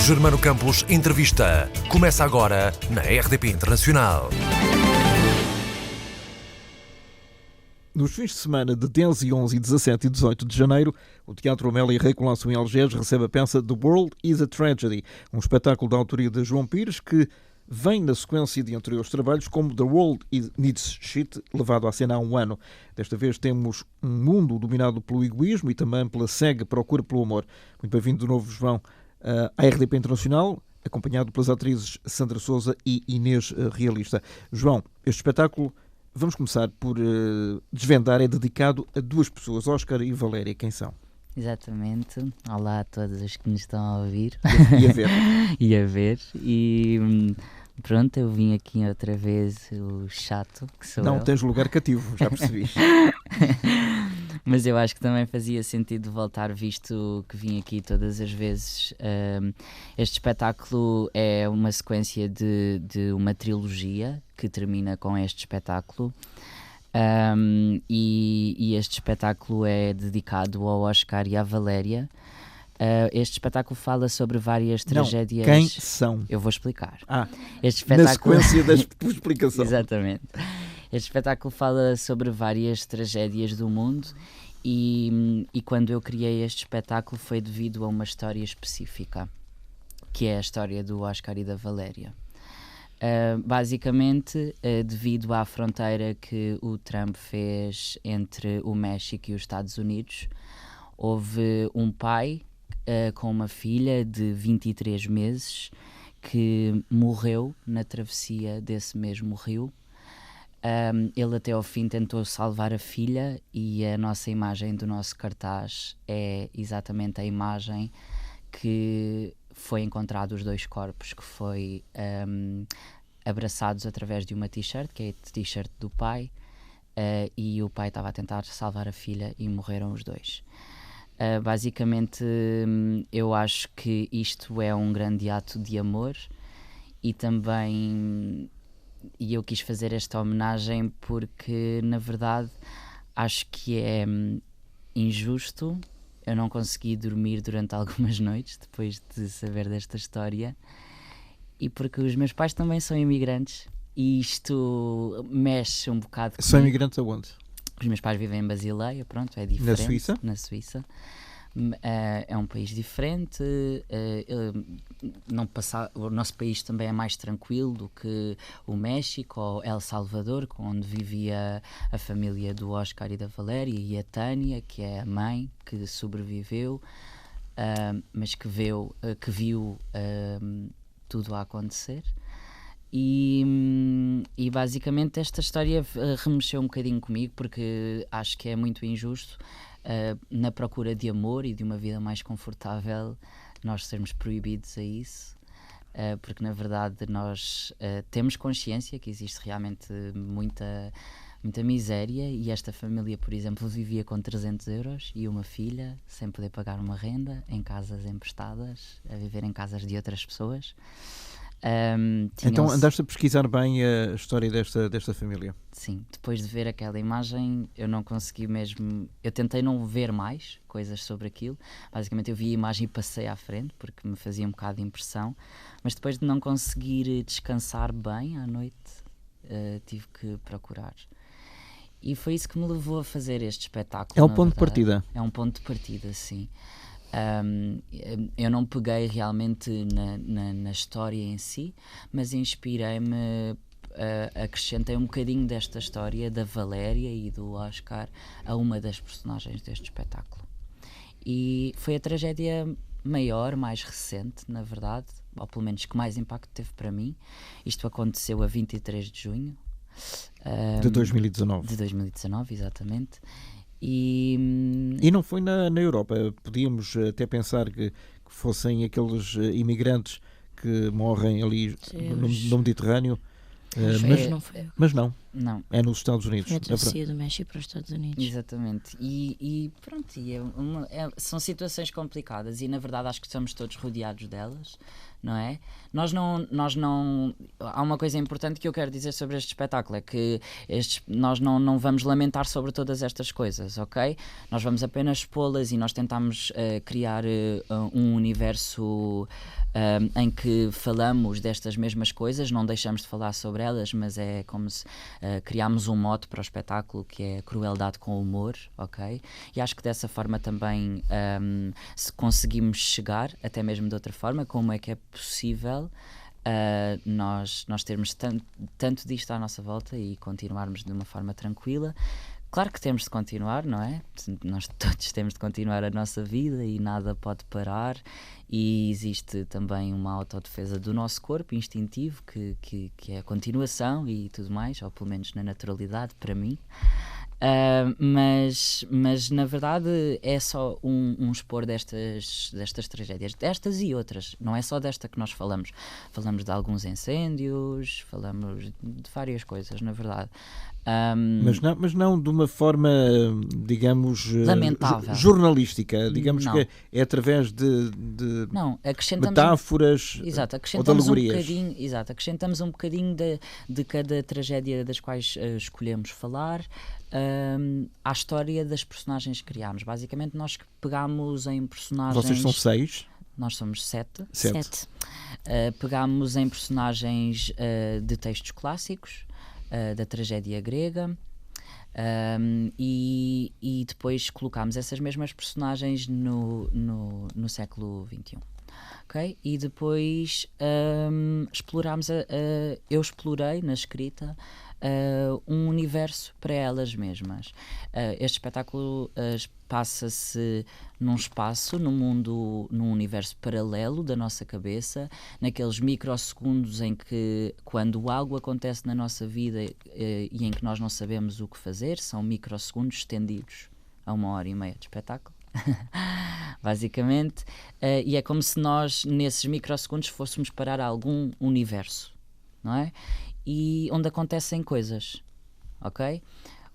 Germano Campos Entrevista. Começa agora na RDP Internacional. Nos fins de semana de 10, 11, 17 e 18 de janeiro, o Teatro Amélia Rei, com laço em Algés, recebe a peça The World is a Tragedy, um espetáculo da autoria de João Pires que vem na sequência de anteriores trabalhos como The World Needs Shit, levado à cena há um ano. Desta vez temos um mundo dominado pelo egoísmo e também pela cega procura pelo amor. Muito bem-vindo de novo, João, à RDP Internacional, acompanhado pelas atrizes Sandra Sousa e Inês Realista. João, este espetáculo, vamos começar por desvendar, é dedicado a duas pessoas, Óscar e Valéria. Quem são? Exatamente. Olá a todos os que nos estão a ouvir. E a ver. E a ver. E pronto, eu vim aqui outra vez, o chato que sou Não, eu. tens lugar cativo, já percebi. Mas eu acho que também fazia sentido voltar, visto que vim aqui todas as vezes. Este espetáculo é uma sequência de uma trilogia que termina com este espetáculo. E este espetáculo é dedicado ao Oscar e à Valéria. Este espetáculo fala sobre várias tragédias. Quem são? Eu vou explicar. Este espetáculo... Na sequência da explicação. Exatamente. Este espetáculo fala sobre várias tragédias do mundo e quando eu criei este espetáculo foi devido a uma história específica, que é a história do Oscar e da Valéria. Basicamente, devido à fronteira que o Trump fez entre o México e os Estados Unidos, houve um pai com uma filha de 23 meses que morreu na travessia desse mesmo rio. Ele até ao fim tentou salvar a filha e a nossa imagem do nosso cartaz é exatamente a imagem que foi encontrado os dois corpos, que foi abraçados através de uma t-shirt, que é a t-shirt do pai, e o pai estava a tentar salvar a filha e morreram os dois. Basicamente, eu acho que isto é um grande ato de amor e também eu quis fazer esta homenagem porque, na verdade, acho que é injusto. Eu não consegui dormir durante algumas noites depois de saber desta história e porque os meus pais também são imigrantes e isto mexe um bocado comigo. São imigrantes aonde? Os meus pais vivem em Basileia, pronto, é diferente. Na Suíça? Na Suíça. É um país diferente, o nosso país também é mais tranquilo do que o México ou El Salvador, onde vivia a família do Oscar e da Valéria, e a Tânia, que é a mãe que sobreviveu, mas que viu tudo a acontecer. E basicamente esta história remexeu um bocadinho comigo porque acho que é muito injusto na procura de amor e de uma vida mais confortável nós sermos proibidos a isso, porque na verdade nós temos consciência que existe realmente muita miséria e esta família, por exemplo, vivia com 300 euros e uma filha sem poder pagar uma renda, em casas emprestadas, a viver em casas de outras pessoas. Então andaste a pesquisar bem a história desta família? Sim, depois de ver aquela imagem eu não consegui mesmo, eu tentei não ver mais coisas sobre aquilo, basicamente eu vi a imagem e passei à frente porque me fazia um bocado de impressão, mas depois de não conseguir descansar bem à noite tive que procurar. E foi isso que me levou a fazer este espetáculo. É o ponto de partida? É um ponto de partida, sim. Eu não peguei realmente na história em si, mas inspirei-me, acrescentei um bocadinho desta história da Valéria e do Oscar a uma das personagens deste espetáculo. E foi a tragédia maior, mais recente, na verdade, ou pelo menos que mais impacto teve para mim. Isto aconteceu a 23 de junho. De 2019. De 2019, exatamente. E não foi na Europa. Podíamos até pensar que fossem aqueles imigrantes que morrem ali no Mediterrâneo, mas não. Não. É nos Estados Unidos. Foi a travessia do México para os Estados Unidos. Exatamente. E pronto, são situações complicadas e na verdade acho que estamos todos rodeados delas, não é? Nós não... Há uma coisa importante que eu quero dizer sobre este espetáculo, é que nós não vamos lamentar sobre todas estas coisas, ok? Nós vamos apenas expô-las e nós tentamos criar um universo em que falamos destas mesmas coisas, não deixamos de falar sobre elas, mas é como se criámos um mote para o espetáculo que é crueldade com humor, ok? E acho que dessa forma também se conseguimos chegar, até mesmo de outra forma, como é que é possível nós termos tanto disto à nossa volta e continuarmos de uma forma tranquila. Claro que temos de continuar, não é? Nós todos temos de continuar a nossa vida e nada pode parar, e existe também uma autodefesa do nosso corpo instintivo que é a continuação e tudo mais, ou pelo menos na naturalidade, para mim. Mas na verdade é só um expor destas tragédias, destas e outras, não é só desta que nós falamos de alguns incêndios, falamos de várias coisas, na verdade. Mas não de uma forma, digamos, lamentável, jornalística, digamos não. Que é através de não, acrescentamos metáforas ou de alegorias. Acrescentamos um bocadinho de cada tragédia das quais escolhemos falar à história das personagens que criámos. Basicamente nós pegámos em personagens... Vocês são 6? Nós somos 7. 7. Pegámos em personagens de textos clássicos, da tragédia grega, e depois colocámos essas mesmas personagens no século XXI. Okay? E depois eu explorei na escrita um universo para elas mesmas. Este espetáculo passa-se num espaço, num universo paralelo da nossa cabeça, naqueles microsegundos em que, quando algo acontece na nossa vida e em que nós não sabemos o que fazer, são microsegundos estendidos a 1h30 de espetáculo. Basicamente, e é como se nós nesses microsegundos fôssemos parar a algum universo, não é? E onde acontecem coisas, ok?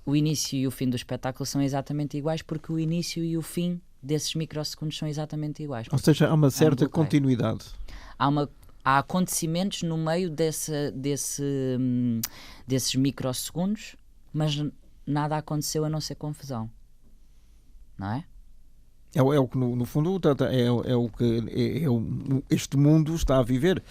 O início e o fim do espetáculo são exatamente iguais, porque o início e o fim desses microsegundos são exatamente iguais. Ou seja, há uma certa continuidade. Há acontecimentos no meio desses microsegundos, mas nada aconteceu a não ser confusão, não é? É o que no fundo é o que este mundo está a viver.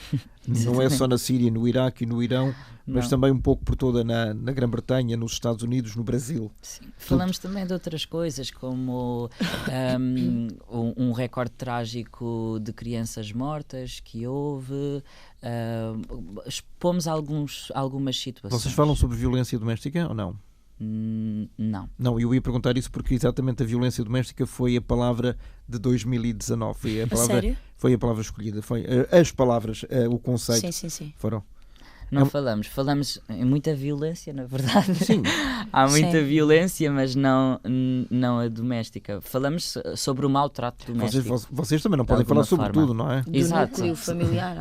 Não é só na Síria, no Iraque e no Irão, mas também um pouco por toda na Grã-Bretanha, nos Estados Unidos, no Brasil. Sim. Falamos também de outras coisas, como um recorde trágico de crianças mortas que houve. Expomos algumas situações. Vocês falam sobre violência doméstica ou não? Não. Não, eu ia perguntar isso porque exatamente a violência doméstica foi a palavra de 2019. Foi a palavra escolhida. Foi as palavras, o conceito. Sim. Foram. Não falamos em muita violência, na verdade. Sim. Há muita violência, mas não a doméstica. Falamos sobre o maltrato doméstico. Vocês também não podem falar sobre tudo, não é? Exato. Núcleo familiar,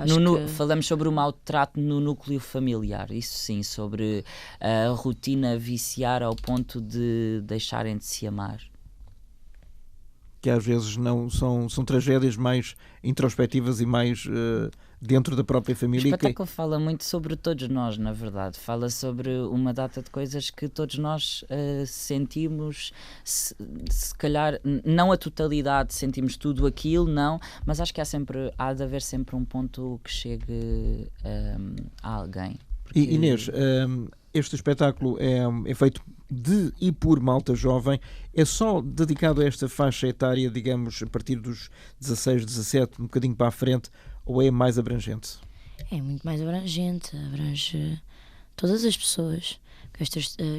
Falamos sobre o maltrato no núcleo familiar, isso sim, sobre a rotina viciar ao ponto de deixarem de se amar. Que às vezes não são tragédias mais introspectivas e mais dentro da própria família. O espetáculo fala muito sobre todos nós, na verdade. Fala sobre uma data de coisas que todos nós sentimos, se calhar, não a totalidade, sentimos tudo aquilo, não, mas acho que há de haver sempre um ponto que chegue a alguém. Porque... Inês, este espetáculo é feito de e por malta jovem. É só dedicado a esta faixa etária, digamos, a partir dos 16, 17, um bocadinho para a frente, ou é mais abrangente? É muito mais abrangente, abrange todas as pessoas.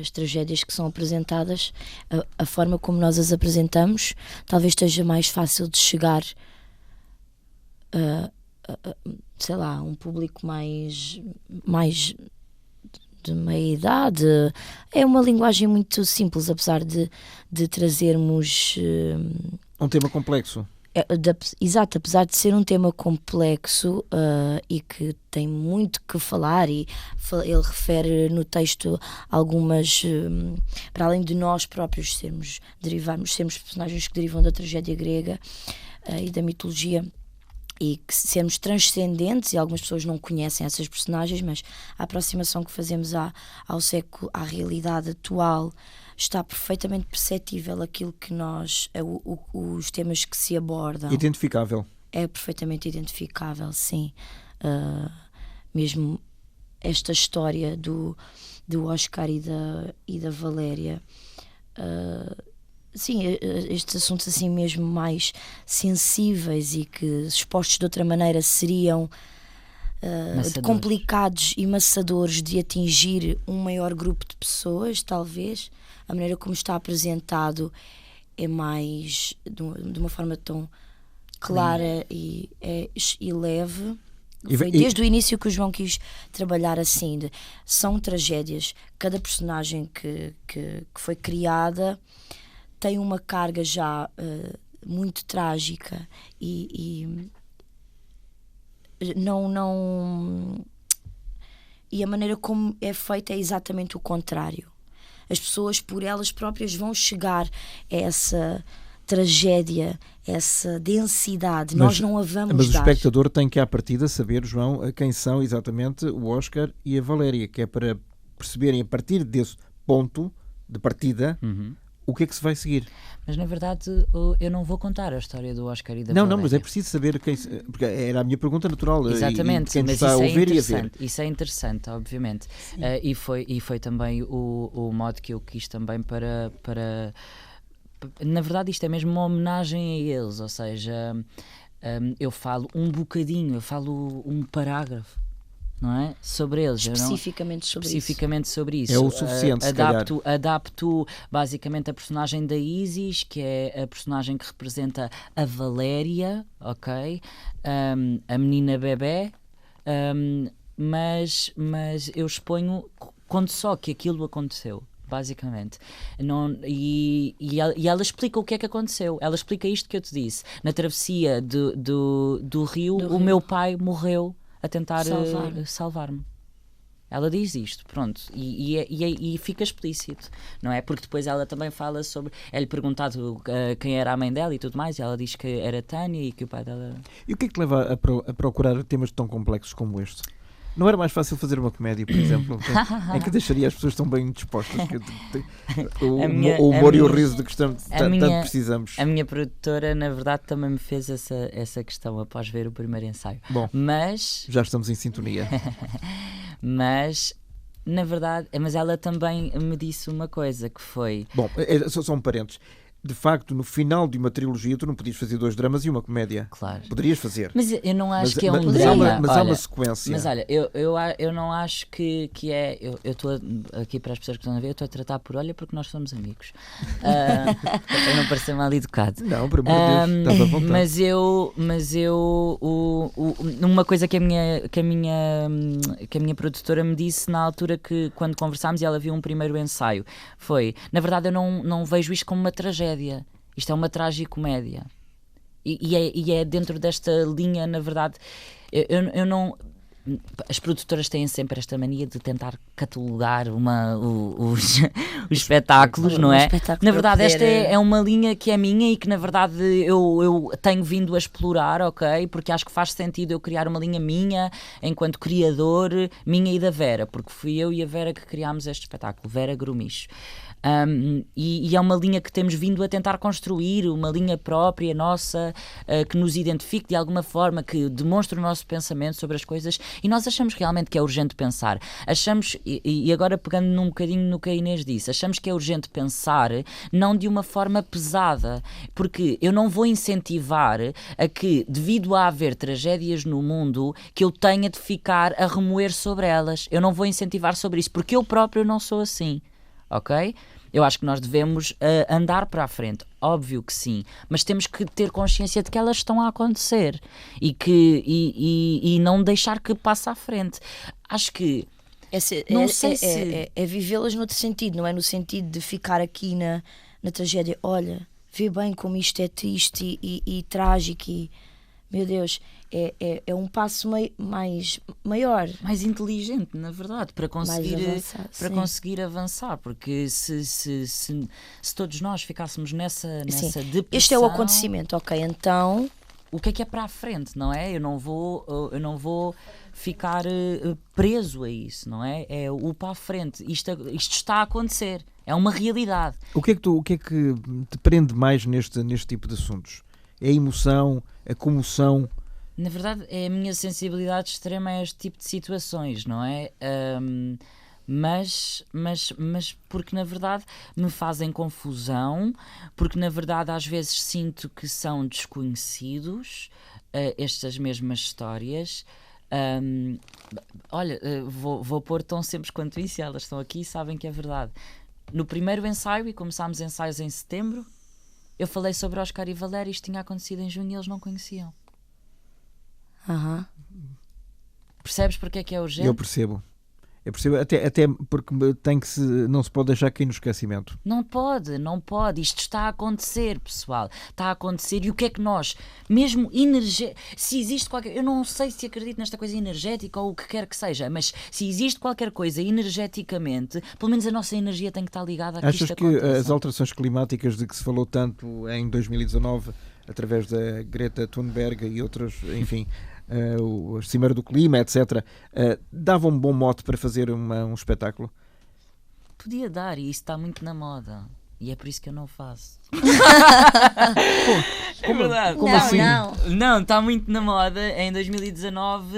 As tragédias que são apresentadas, a forma como nós as apresentamos, talvez esteja mais fácil de chegar sei lá, um público mais de meia idade. É uma linguagem muito simples, apesar de trazermos um tema complexo. Exato, apesar de ser um tema complexo e que tem muito que falar, e ele refere no texto algumas, para além de nós próprios sermos personagens que derivam da tragédia grega e da mitologia, e que sermos transcendentes, e algumas pessoas não conhecem essas personagens, mas a aproximação que fazemos ao século, à realidade atual, está perfeitamente perceptível aquilo que os temas que se abordam. Identificável. É perfeitamente identificável, sim. Mesmo esta história do Oscar e da Valéria, sim, estes assuntos assim mesmo mais sensíveis e que expostos de outra maneira seriam complicados e maçadores de atingir um maior grupo de pessoas, talvez. A maneira como está apresentado é mais de uma forma tão clara e leve. Foi desde o início que o João quis trabalhar assim. São tragédias. Cada personagem que foi criada tem uma carga já muito trágica e a maneira como é feita é exatamente o contrário. As pessoas por elas próprias vão chegar a essa tragédia, essa densidade. Nós não a vamos dar. Mas o espectador tem que à partida saber, João, quem são exatamente o Oscar e a Valéria, que é para perceberem a partir desse ponto de partida o que é que se vai seguir. Mas na verdade eu não vou contar a história do Oscar e da Valéria. Não, mas é preciso saber quem... Porque era a minha pergunta natural. Exatamente, quem mas está isso a é ouvir interessante. Isso é interessante, obviamente. E foi também o modo que eu quis também para... Na verdade isto é mesmo uma homenagem a eles, ou seja, eu falo um bocadinho, eu falo um parágrafo, não é? Sobre eles. Especificamente sobre isso. É o suficiente, adapto basicamente a personagem da Isis, que é a personagem que representa a Valéria, ok? A menina bebé, mas eu exponho quando só que aquilo aconteceu. Basicamente. E ela explica o que é que aconteceu. Ela explica isto que eu te disse. Na travessia do rio, o meu pai morreu a tentar salvar-me. Ela diz isto, pronto, e fica explícito, não é? Porque depois ela também fala sobre... É-lhe perguntado quem era a mãe dela e tudo mais, e ela diz que era Tânia e que o pai dela... E o que é que te leva a procurar temas tão complexos como este? Não era mais fácil fazer uma comédia, por exemplo, em que deixaria as pessoas tão bem dispostas? O humor e o riso de que tanto precisamos. A minha produtora, na verdade, também me fez essa questão após ver o primeiro ensaio. Bom, mas já estamos em sintonia. Mas, na verdade, mas ela também me disse uma coisa que foi... Bom, só um parênteses. De facto, no final de uma trilogia, tu não podias fazer 2 dramas e uma comédia. Claro. Poderias fazer. Mas eu não acho que é um drama. Mas há uma sequência. Mas olha, eu não acho que é... Eu estou aqui para as pessoas que estão a ver, eu estou a tratar por olha porque nós somos amigos. Para não parecer mal educado. Não, por amor de Deus, estás à vontade. Mas uma coisa que a minha produtora me disse na altura que, quando conversámos e ela viu um primeiro ensaio, foi, na verdade eu não vejo isto como uma tragédia. Isto é uma tragicomédia. E é dentro desta linha, na verdade, eu não... As produtoras têm sempre esta mania de tentar catalogar os espetáculos, não é? Na verdade, esta é uma linha que é minha e que, na verdade, eu tenho vindo a explorar, ok? Porque acho que faz sentido eu criar uma linha minha, enquanto criador, minha e da Vera, porque fui eu e a Vera que criámos este espetáculo, Vera Grumicho. E é uma linha que temos vindo a tentar construir, uma linha própria nossa, que nos identifique de alguma forma, que demonstre o nosso pensamento sobre as coisas, e nós achamos realmente que é urgente pensar. Achamos, e agora pegando num bocadinho no que a Inês disse, achamos que é urgente pensar, não de uma forma pesada, porque eu não vou incentivar a que, devido a haver tragédias no mundo, que eu tenha de ficar a remoer sobre elas. Eu não vou incentivar sobre isso, porque eu próprio não sou assim. Ok? Eu acho que nós devemos andar para a frente, óbvio que sim, mas temos que ter consciência de que elas estão a acontecer e não deixar que passe à frente. Acho que é vivê-las noutro sentido, não é no sentido de ficar aqui na tragédia. Olha, vê bem como isto é triste e trágico e, meu Deus, é um passo maior. Mais inteligente, na verdade, para conseguir avançar, porque se todos nós ficássemos nessa depressão... Este é o acontecimento, ok, então... O que é para a frente, não é? Eu não vou ficar preso a isso, não é? É o para a frente. Isto está a acontecer. É uma realidade. O que é que te prende mais neste tipo de assuntos? É a emoção, a comoção? Na verdade, é a minha sensibilidade extrema a este tipo de situações, não é? Mas porque na verdade me fazem confusão, porque na verdade às vezes sinto que são desconhecidos estas mesmas histórias. Olha, vou pôr tão simples quanto isso, elas estão aqui e sabem que é verdade. No primeiro ensaio, e começámos ensaios em setembro, eu falei sobre Oscar e Valéria, isto tinha acontecido em junho e eles não conheciam. Percebes porque é que é urgente? Eu percebo, até porque não se pode deixar cair no esquecimento. Não pode, isto está a acontecer, pessoal, está a acontecer. E o que é que nós, mesmo se existe qualquer, eu não sei se acredito nesta coisa energética ou o que quer que seja, mas se existe qualquer coisa energeticamente, pelo menos a nossa energia tem que estar ligada a que Achas isto que aconteça. as alterações climáticas de que se falou tanto em 2019, através da Greta Thunberg e outras, enfim... o Cimeiro do Clima, etc., dava um bom mote para fazer um espetáculo? Podia dar, e isso está muito na moda. E é por isso que eu não faço. É verdade. Como assim? Não, está muito na moda. Em 2019...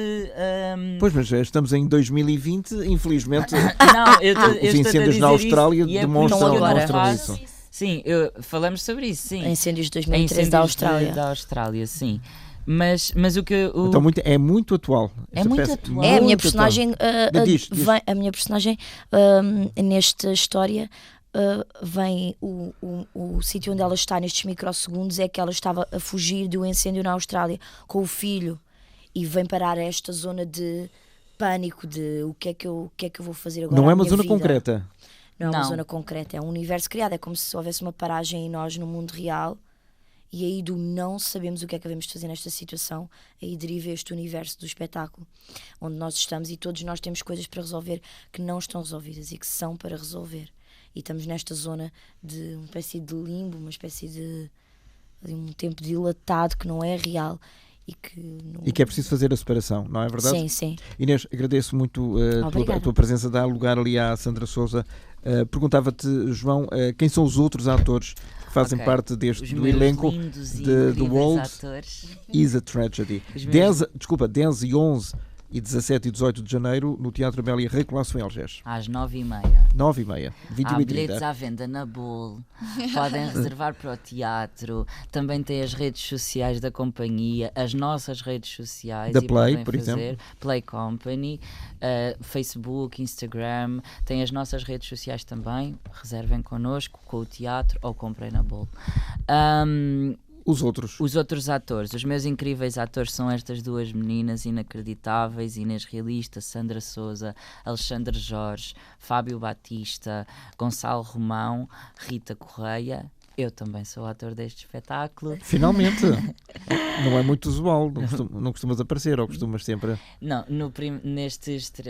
Pois, mas estamos em 2020, infelizmente. Os incêndios na Austrália demonstram isso. Sim, falamos sobre isso, sim. Incêndios de 2013 da Austrália. Da Austrália, sim. Mas o que Então é muito atual. É muito atual. É a minha personagem. Diz. A minha personagem nesta história vem o sítio onde ela está nestes microsegundos é que ela estava a fugir do incêndio na Austrália com o filho e vem parar a esta zona de pânico de o que é que eu vou fazer agora. Não é uma zona vida. concreta. Não é uma zona concreta, é um universo criado. É como se houvesse uma paragem em nós no mundo real. E aí do não sabemos o que é que devemos fazer nesta situação, aí deriva este universo do espetáculo, onde nós estamos e todos nós temos coisas para resolver que não estão resolvidas e que são para resolver. E estamos nesta zona de uma espécie de limbo, uma espécie de um tempo dilatado que não é real. E que é preciso fazer a separação, não é verdade? Sim, sim. Inês, agradeço muito a tua presença, dá lugar ali à Sandra Sousa. Perguntava-te, João, quem são os outros atores que fazem parte do elenco de The World is a Tragedy? 10 e 11 e 17 e 18 de janeiro no Teatro Amélia Rei Colasso em Algés. Às 9h30. 9h30, 21h30. Há bilhetes à venda na Bull. Podem reservar para o teatro. Também tem as redes sociais da companhia, as nossas redes sociais. Da Play, por exemplo. Play Company, Facebook, Instagram. Tem as nossas redes sociais também. Reservem connosco, com o teatro ou comprem na Bull. Os outros atores, os meus incríveis atores são estas duas meninas inacreditáveis: Inês Realista, Sandra Sousa, Alexandre Jorge, Fábio Batista, Gonçalo Romão, Rita Correia. Eu também sou ator deste espetáculo. Finalmente! Não é muito usual, não costumas aparecer, ou costumas sempre? Não,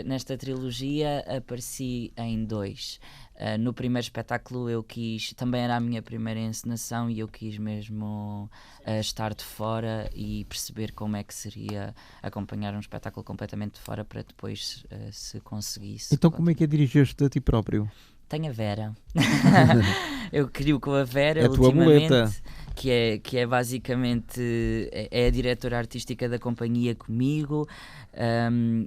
nesta trilogia apareci em 2. No primeiro espetáculo também era a minha primeira encenação e eu quis mesmo estar de fora e perceber como é que seria acompanhar um espetáculo completamente de fora para depois se conseguisse. Então como é que é dirigir-te a ti próprio? Tenho a Vera. Eu crio com a Vera é ultimamente, que é basicamente é a diretora artística da companhia comigo,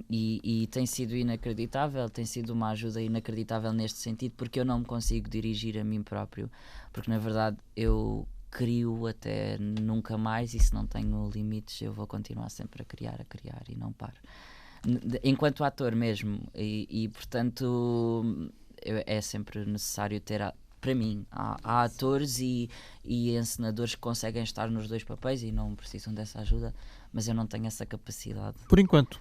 e tem sido inacreditável, tem sido uma ajuda inacreditável neste sentido, porque eu não me consigo dirigir a mim próprio, porque na verdade eu crio até nunca mais, e se não tenho limites eu vou continuar sempre a criar e não paro. Enquanto ator mesmo, e portanto é sempre necessário ter, para mim, há atores e encenadores que conseguem estar nos dois papéis e não precisam dessa ajuda, mas eu não tenho essa capacidade. Por enquanto.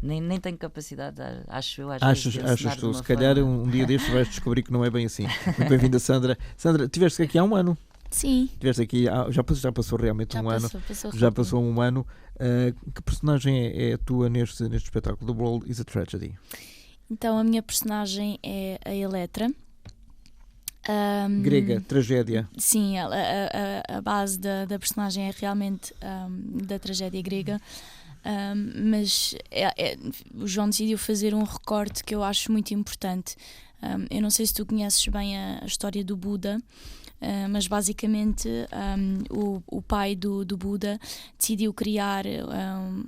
Nem tenho capacidade, acho eu. Achas tu, se calhar um dia destes vais descobrir que não é bem assim. Muito bem-vinda, Sandra. Sandra, tiveste aqui há um ano. Sim. Estiveste aqui, já passou realmente um ano. Já passou um ano. Que personagem é a tua neste espetáculo? The World is a Tragedy. Então a minha personagem é a Eletra. Grega, tragédia. Sim, a base da personagem é realmente da tragédia grega. Mas o João decidiu fazer um recorte que eu acho muito importante. Eu não sei se tu conheces bem a história do Buda, mas basicamente o pai do Buda decidiu criar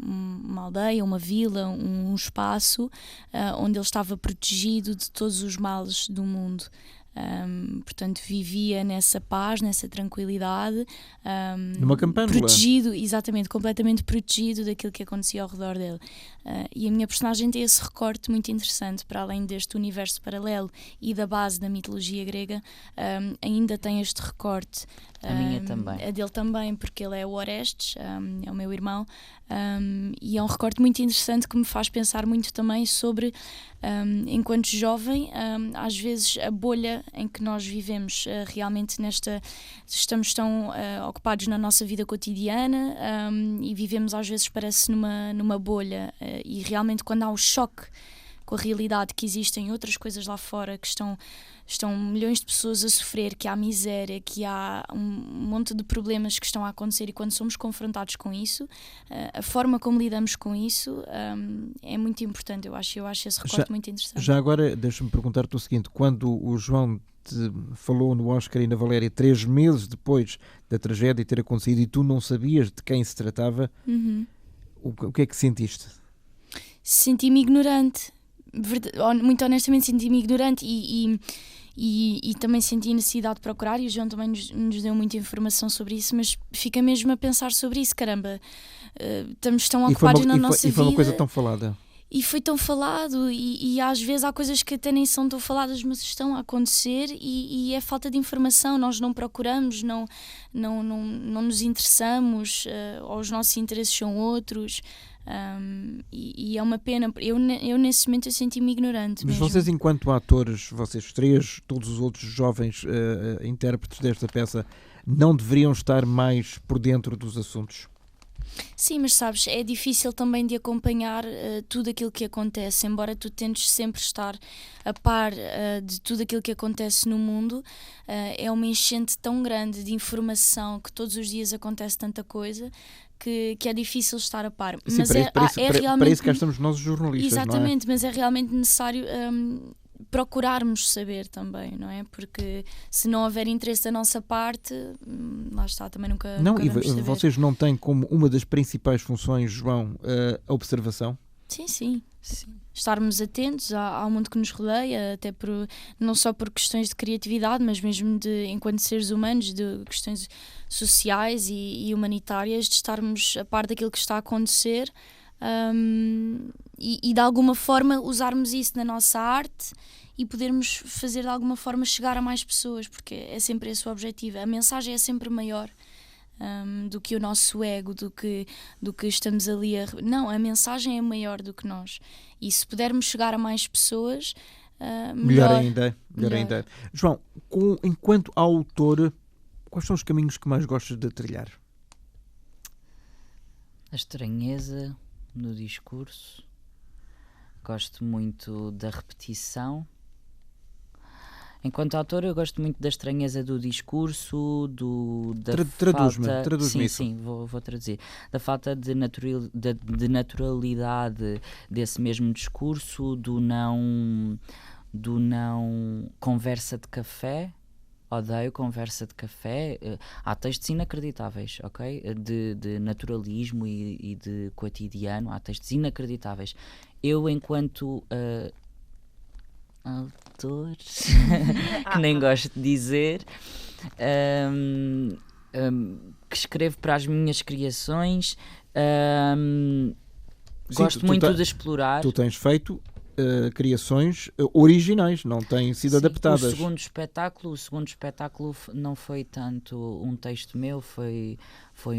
uma aldeia, uma vila, um espaço onde ele estava protegido de todos os males do mundo. Portanto, vivia nessa paz, nessa tranquilidade, numa campânula, protegido, exatamente, completamente protegido daquilo que acontecia ao redor dele. E a minha personagem tem esse recorte muito interessante, para além deste universo paralelo e da base da mitologia grega, ainda tem este recorte. A minha também. A dele também, porque ele é o Orestes, é o meu irmão, e é um recorte muito interessante que me faz pensar muito também sobre, enquanto jovem, às vezes a bolha em que nós vivemos, realmente estamos tão ocupados na nossa vida cotidiana, e vivemos às vezes, parece, numa bolha, e realmente quando há o choque com a realidade que existem outras coisas lá fora, que estão milhões de pessoas a sofrer, que há miséria, que há um monte de problemas que estão a acontecer, e quando somos confrontados com isso, a forma como lidamos com isso é muito importante, eu acho esse recorte muito interessante. Já agora, deixa-me perguntar-te o seguinte: quando o João te falou no Oscar e na Valéria 3 meses depois da tragédia ter acontecido e tu não sabias de quem se tratava, o que é que sentiste? Senti-me ignorante. Muito honestamente senti-me ignorante e também senti necessidade de procurar, e o João também nos deu muita informação sobre isso, mas fica mesmo a pensar sobre isso, caramba, estamos tão ocupados na nossa vida. E foi uma coisa tão falada. E foi tão falado, e às vezes há coisas que até nem são tão faladas, mas estão a acontecer, e é falta de informação. Nós não procuramos, não nos interessamos, ou os nossos interesses são outros. E é uma pena. Eu nesse momento eu senti-me ignorante. Mas mesmo. vocês, enquanto atores, vocês três, todos os outros jovens intérpretes desta peça, não deveriam estar mais por dentro dos assuntos? Sim, mas sabes, é difícil também de acompanhar tudo aquilo que acontece, embora tu tentes sempre estar a par de tudo aquilo que acontece no mundo. É uma enchente tão grande de informação, que todos os dias acontece tanta coisa, que é difícil estar a par. Sim, mas realmente... para isso cá estamos nós, os jornalistas. Exatamente, não é? Mas é realmente necessário procurarmos saber também, não é? Porque se não houver interesse da nossa parte, lá está, também nunca vamos saber. Vocês não têm como uma das principais funções, João, a observação? Sim. Estarmos atentos ao mundo que nos rodeia, até não só por questões de criatividade, mas mesmo enquanto seres humanos, de questões sociais e humanitárias, de estarmos a par daquilo que está a acontecer, e de alguma forma usarmos isso na nossa arte e podermos fazer de alguma forma chegar a mais pessoas, porque é sempre esse o objetivo. A mensagem é sempre maior do que o nosso ego, do que estamos ali Não, a mensagem é maior do que nós, e se pudermos chegar a mais pessoas, melhor ainda. João, enquanto autor, quais são os caminhos que mais gostas de trilhar? A estranheza no discurso, gosto muito da repetição. Enquanto autor, eu gosto muito da estranheza do discurso, Traduz-me isso. Sim, vou traduzir. Da falta de naturalidade desse mesmo discurso, do não conversa de café. Odeio conversa de café. Há textos inacreditáveis, ok? De naturalismo e de cotidiano. Há textos inacreditáveis. Eu, enquanto autor, que nem gosto de dizer, que escrevo para as minhas criações, gosto muito de explorar. Tu tens feito criações originais, não têm sido adaptadas. O segundo espetáculo não foi tanto um texto meu, foi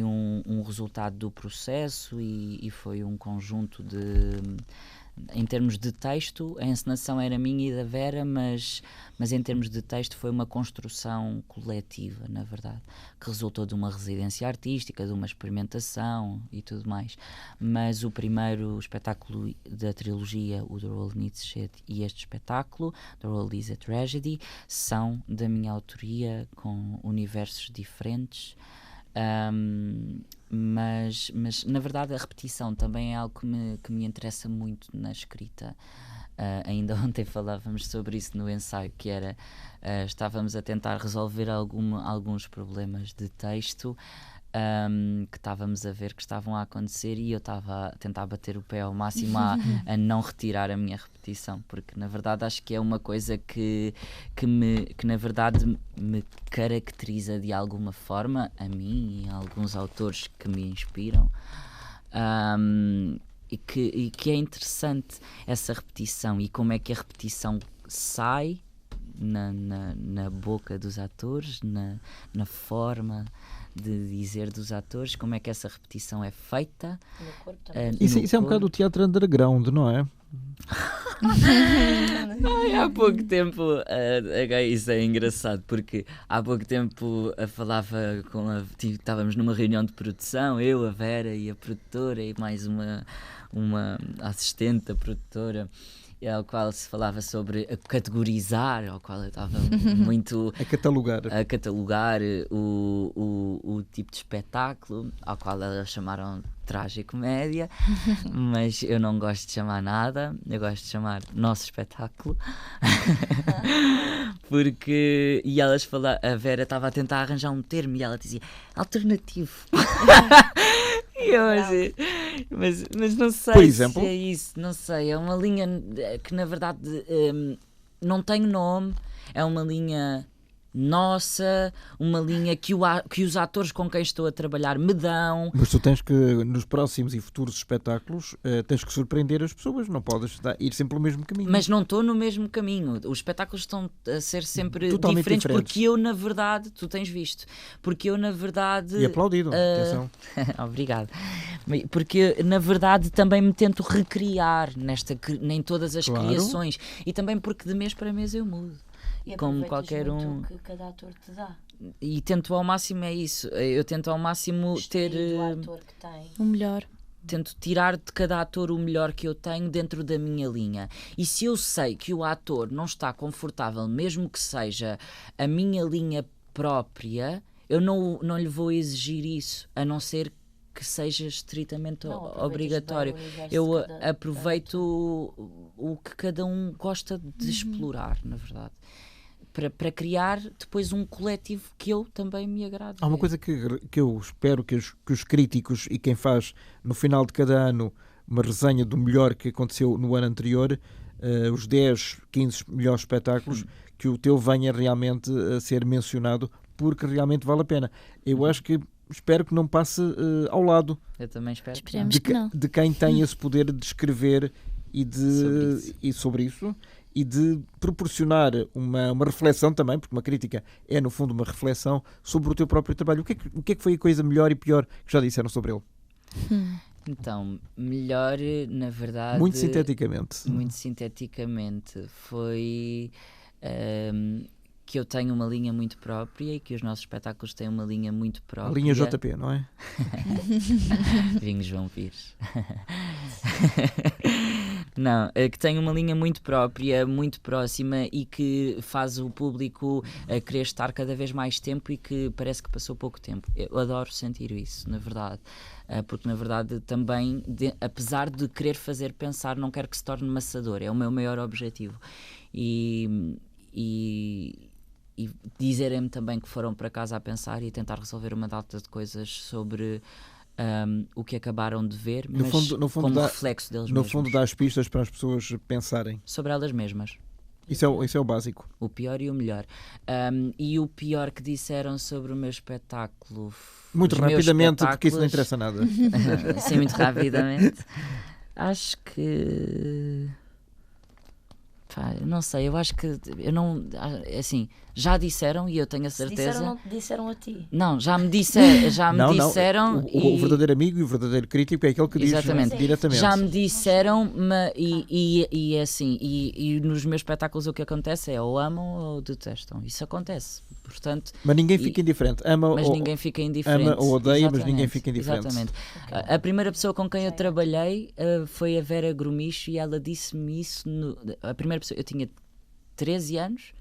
um resultado do processo, e foi um conjunto Em termos de texto, a encenação era minha e da Vera, mas em termos de texto foi uma construção coletiva, na verdade, que resultou de uma residência artística, de uma experimentação e tudo mais. Mas o primeiro espetáculo da trilogia, o The World Needs Shit, e este espetáculo, The World is a Tragedy, são da minha autoria, com universos diferentes. Mas na verdade a repetição também é algo que me interessa muito na escrita. Ainda ontem falávamos sobre isso no ensaio, que era estávamos a tentar resolver alguns problemas de texto que estávamos a ver que estavam a acontecer, e eu estava a tentar bater o pé ao máximo a não retirar a minha repetição, porque na verdade acho que é uma coisa que na verdade me caracteriza de alguma forma, a mim e a alguns autores que me inspiram, e que é interessante essa repetição e como é que a repetição sai na boca dos atores, na forma de dizer dos atores, como é que essa repetição é feita. No corpo também. Isso é um bocado o teatro underground, não é? Há pouco tempo, isso é engraçado, porque há pouco tempo falava estávamos numa reunião de produção, eu, a Vera e a produtora e mais uma assistente da produtora, ao qual se falava sobre categorizar, ao qual eu estava muito A catalogar o tipo de espetáculo, ao qual elas chamaram tragicomédia, mas eu não gosto de chamar nada, eu gosto de chamar nosso espetáculo. Porque, e elas falaram, a Vera estava a tentar arranjar um termo e ela dizia alternativo. E eu assim, mas não sei, por exemplo, se é isso, não sei, é uma linha que na verdade não tem nome, é uma linha nossa, uma linha que os atores com quem estou a trabalhar me dão. Mas tu tens que, nos próximos e futuros espetáculos, tens que surpreender as pessoas, não podes ir sempre pelo mesmo caminho. Mas não estou no mesmo caminho, os espetáculos estão a ser sempre totalmente diferentes, porque eu na verdade, tu tens visto, porque eu na verdade... E aplaudido, atenção. Obrigado. Porque na verdade também me tento recriar em todas as criações, e também porque de mês para mês eu mudo. E como qualquer um que cada ator te dá. E tento ao máximo, é isso, eu tento ao máximo ter do ator que tem. O melhor. Tento tirar de cada ator o melhor que eu tenho dentro da minha linha. E se eu sei que o ator não está confortável, mesmo que seja a minha linha própria, eu não lhe vou exigir isso, a não ser que seja estritamente obrigatório. Eu aproveito o que cada um gosta de explorar, na verdade. Para criar depois um coletivo que eu também me agrade. Há uma coisa que eu espero que os críticos e quem faz no final de cada ano uma resenha do melhor que aconteceu no ano anterior, os 10, 15 melhores espetáculos, que o teu venha realmente a ser mencionado, porque realmente vale a pena. Eu acho que espero que não passe ao lado. Eu também espero. Esperemos que não. De quem tem esse poder de escrever sobre isso e de proporcionar uma reflexão também, porque uma crítica é no fundo uma reflexão sobre o teu próprio trabalho. O que é que foi a coisa melhor e pior que já disseram sobre ele? Então, melhor, na verdade... Muito sinteticamente, foi que eu tenho uma linha muito própria e que os nossos espetáculos têm uma linha muito própria. A linha JP, não é? Vinho João Pires. Não, que tem uma linha muito própria, muito próxima e que faz o público querer estar cada vez mais tempo e que parece que passou pouco tempo. Eu adoro sentir isso, na verdade. Porque na verdade também, apesar de querer fazer pensar, não quero que se torne maçador, é o meu maior objetivo. E dizerem-me também que foram para casa a pensar e a tentar resolver uma data de coisas sobre o que acabaram de ver, mas no fundo como reflexo deles mesmos. No fundo dá as pistas para as pessoas pensarem. Sobre elas mesmas. Isso é o básico. O pior e o melhor. E o pior que disseram sobre o meu espetáculo... Muito rapidamente, porque isso não interessa nada. Sim, muito rapidamente. Acho que... Pá, não sei, eu acho que eu não, assim, já disseram e eu tenho a certeza. Não te disseram a ti. Não, já me disseram, Não. O verdadeiro amigo e o verdadeiro crítico é aquele que Exatamente. diz diretamente. Já me disseram, e é assim, e nos meus espetáculos o que acontece é ou amam ou detestam. Isso acontece. Portanto, Mas ninguém fica indiferente. ninguém fica indiferente. Ama ou odeia, mas Exatamente, ninguém fica indiferente. Exatamente. A primeira pessoa com quem eu trabalhei foi a Vera Grumicho e ela disse-me isso. A primeira pessoa, eu tinha 13 anos.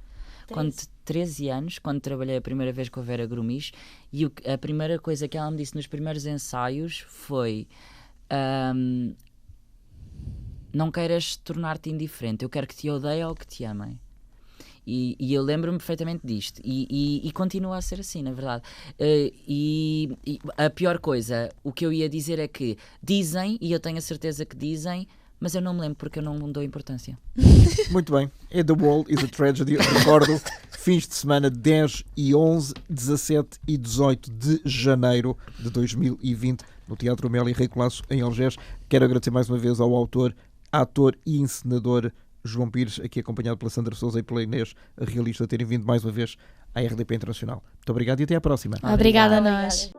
13 anos, quando trabalhei a primeira vez com a Vera Grumicho, e a primeira coisa que ela me disse nos primeiros ensaios foi: não queiras tornar-te indiferente, eu quero que te odeiem ou que te amem. E eu lembro-me perfeitamente disto, e continua a ser assim, na verdade. E a pior coisa, o que eu ia dizer é que dizem, e eu tenho a certeza que dizem, mas eu não me lembro porque eu não dou importância. Muito bem. É The World is a Tragedy. Recordo, fins de semana 10 e 11, 17 e 18 de janeiro de 2020, no Teatro Amélia Rei Colasso, em Algés. Quero agradecer mais uma vez ao autor, ator e encenador João Pires, aqui acompanhado pela Sandra Sousa e pela Inês, a realista, terem vindo mais uma vez à RDP Internacional. Muito obrigado e até à próxima. Obrigada a nós.